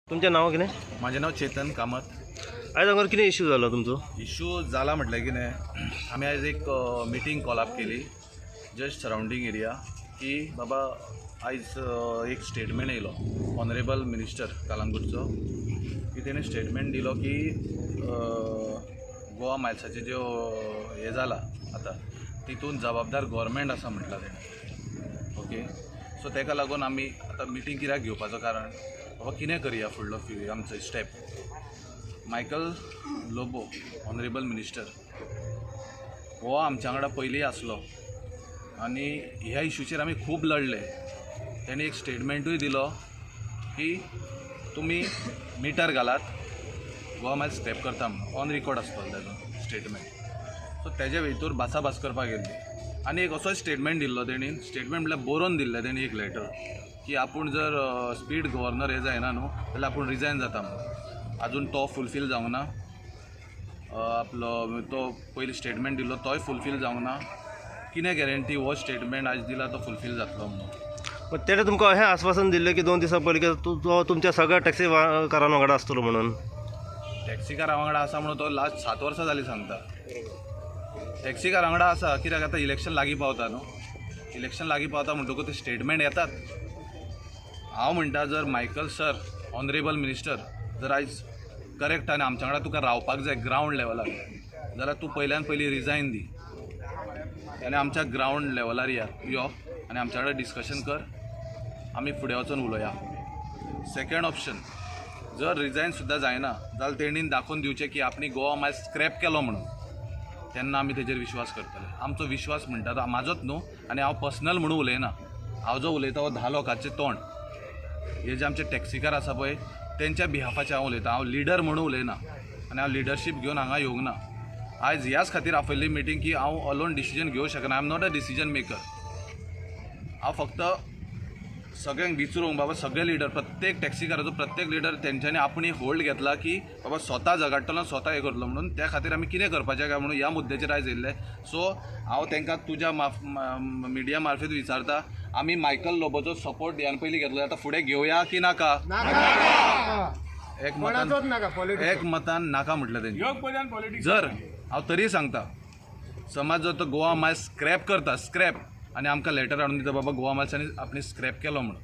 तुमचें नांव कितें? माझे नाव चेतन कामत. आयज हांगर कितें इश्यू जालो तुमचो? इश्यू जाला म्हटल्यार कितें, आमी आयज एक मिटींग कॉलअप केली जस्ट सरावंडींग एरिया की बाबा आयज एक स्टेटमेंट येयलो ऑनरेबल मिनिस्टर कलंगूटचो की तेणें स्टेटमेंट दिलो की गोवा मायल्साचे ज्यो हे जाला आतां तितून जबाबदार गव्हर्मेंट आसा म्हटलां तेणें. ओके, सो तेका लागून आमी आतां मिटींग कित्याक घेवपाचो कारण बाबा कितें करया फुडलो आमचो step. Michael Lobo honourable minister हो आमच्या वांगडा पयलीं आसलो आनी ह्या इश्यूचेर आमी खूब लढले. तेणी एक स्टेटमेंटूय दिलो की तुमी मिटर घालात, गोवा मायल्स स्क्रॅप करता म्हणून ऑन रिकॉर्ड आसतलो ताजो स्टेटमेंट. सो तेजे भितर भासाभास करपाक गेल्ली आनी एक असो स्टेटमेंट दिल्लो तेणी. स्टेटमेंट म्हळ्यार बरोवन दिल्लें तेणी एक लेटर की आपूण जर स्पीड गव्हर्नर हे जायना न्हू जाल्यार आपूण रिजायन जाता म्हणून. अजून तो फुलफील जावंक ना. आपलो तो पयलीं स्टेटमेंट दिल्लो तोय फुलफील जावंक ना. कितें गॅरंटी हो स्टेटमेंट आयज दिला तो फुलफील जातलो म्हणून. तेणें तुमकां अशें आश्वासन दिल्लें की 2 दिसां पयलीं की तो तुमच्या सगळ्या टॅक्सी कारां वांगडा आसतलो म्हणून. टॅक्सीकारा वांगडा आसा म्हणून तो लास्ट 7 वर्सां जालीं सांगता. टॅक्सीकारा वांगडा आसा कित्याक आतां इलेक्शन लागीं पावता न्हू. इलेक्शन लागीं पावता म्हणटकूच ते स्टेटमेंट येतात. हांव म्हणटा जर मायकल सर ऑनरेबल मिनिस्टर जर आयज करेक्ट आनी आमच्या वांगडा तुका रावपाक जाय ग्रावंड लेवलार जाल्यार तूं पयल्यान पयलीं रिजायन दी आनी आमच्या ग्रावंड लेवलार यो आनी आमच्या वांगडा डिस्कशन कर. आमी फुडें वचून उलोवया. सेकंड ऑप्शन, जर रिजायन सुद्दां जायना जाल्यार तेणीन दाखोवन दिवचें की आपणी गोवा मायल्स स्क्रॅप केलो म्हणून. तेन्ना आमी तेजेर विश्वास करतले. आमचो विश्वास म्हणटा तो म्हाजोच न्हू आनी हांव पर्सनल म्हणून उलयना. हांव जो उलयता हो 10 लोकांचें तोंड. हे जे आमचे टॅक्सीकार आसा पळय तेंच्या बिहाफाचें हांव उलयतां. हांव लिडर म्हणून उलयना आनी हांव लिडरशीप घेवन हांगा येवंक ना. आयज ह्याच खातीर आपयल्ली मिटींग की हांव अलोन डिसिजन घेवंक शकना. I am not a decision maker. हांव फक्त सगळ्यांक विचारूंक बाबा सगळे लिडर प्रत्येक टॅक्सीकाराचो प्रत्येक लिडर तेंच्यांनी आपणी होल्ड घेतला की बाबा स्वता झगडटलो स्वता हे करतलो म्हणून. त्या खातीर आमी कितें करपाचें काय म्हणून ह्या मुद्द्याचेर आयज येयल्ले. सो हांव तांकां तुज्या मिडिया मार्फत विचारता, आमी मायकल लोबोचो सपोर्ट ह्यान पयलीं घेतलो आतां फुडें घेवया की नाका? एक मतान नाका म्हटलें तेंची. जर हांव तरी सांगता, समज जर तो गोवा मायल्स स्क्रॅप करता स्क्रॅप आनी आमकां लेटर हाडून दिता बाबा गोवा मायल्सांनी आपणी स्क्रॅप केलो म्हणून,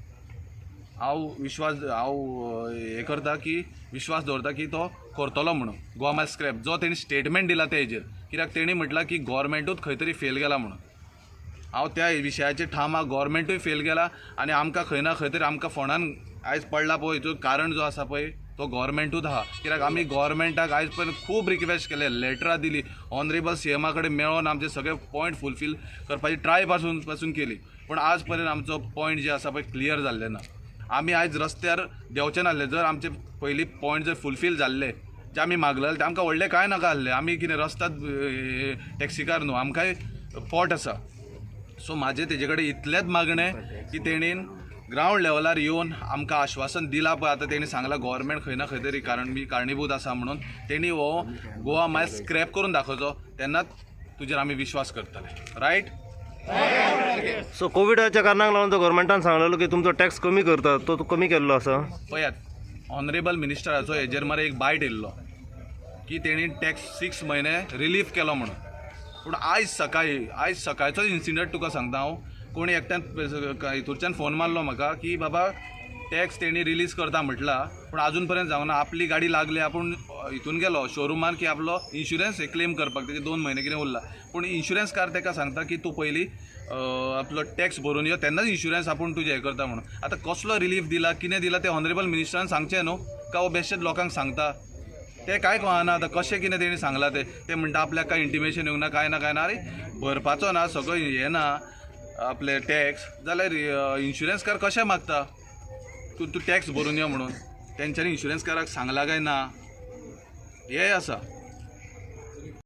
हांव हे करता की विश्वास दवरता की तो करतलो म्हणून गोवा मायल्स स्क्रॅप. जो तेणी स्टेटमेंट दिला तेजेर कित्याक तेणी म्हटलां की गव्हर्मेंटूच खंय तरी फेल गेला म्हणून. हांव त्या विशयाचेर ठाम आहा. गव्हर्मेंटूय फेल गेला आनी आमकां खंय ना खंय तरी आमकां फोंडान आयज पडला पळय हितून कारण जो आसा पळय तो गव्हर्मेंटूच आहा. कित्याक आमी गव्हर्मेंटाक आयज पर्यंत खूब रिक्वेस्ट केले, लेटरां दिली, ऑनरेबल सीएमा कडेन मेळोन आमचे सगळे पॉयंट फुलफील करपाची ट्राय पासून केली, पूण आज पर्यंत आमचो पॉयंट जे आसा पळय क्लियर जाल्ले ना. आमी आयज रस्त्यार देंवचे नासले. जर आमचे पयलीं पॉयंट जर फुलफील जाल्ले जे आमी मागलेले ते आमकां व्हडलें कांय नाका आसलें. आमी कितें रस्त्यात टॅक्सीकार न्हू, आमकांय पोट आसा. सो म्हाजें तेजे कडेन इतलेंच मागणें की तेणीन ग्रावंड लेवलार येवन आमकां आश्वासन दिलां पळय. आतां तेणी सांगलां गव्हर्मेंट खंय ना खंय तरी कारणीभूत आसा म्हणून. तेणी हो गोवा मायल्स स्क्रॅप करून दाखोवचो, तेन्नाच तुजेर आमी विश्वास करतले. रायट? सो कोविडाच्या कारणाक लागून तो गव्हर्मेंटान सांगलेलो की तुमचो टॅक्स कमी करता, तो कमी केल्लो आसा. पळयात ऑनरेबल मिनिस्टराचो हेजेर मरे एक बायट येयल्लो की तेणी टॅक्स 6 म्हयने रिलीफ केलो म्हणून. पूण आयज सकाळचो इन्सिडंट तुका सांगता हांव. कोणी एकट्यान हितूरच्यान फोन मारलो म्हाका की बाबा टॅक्स तेणी रिलीज करता म्हटला पूण आजून पर्यंत जावंक ना. आपली गाडी लागली, आपूण हितून गेलो शोरुमान की आपलो इन्शुरन्स हे क्लेम करपाक, तेजे 2 म्हयने कितें उरला. पूण इन्शुरन्स कार ताका सांगता की तूं पयलीं आपलो टॅक्स भरून यो तेन्नाच इन्शुरन्स आपूण तुजें हें करता म्हणून. आतां कसलो रिलीफ दिला कितें दिला तें ऑनरेबल मिनिस्टरान सांगचें न्हू, काय हो बेश्टेच लोकांक सांगता तें कांय कळना. आतां कशें कितें तेणी सांगलां तें म्हणटा आपल्याक कांय इंटिमेशन येवंक ना, कांय ना. अरे भरपाचो ना सगळो हें ना आपले टॅक्स जाल्यार इन्शुरन्स कार कशें मागता तूं टॅक्स भरून यो म्हणून? तेंच्यांनी इन्शुरन्स काराक सांगला काय ना? हें आसा.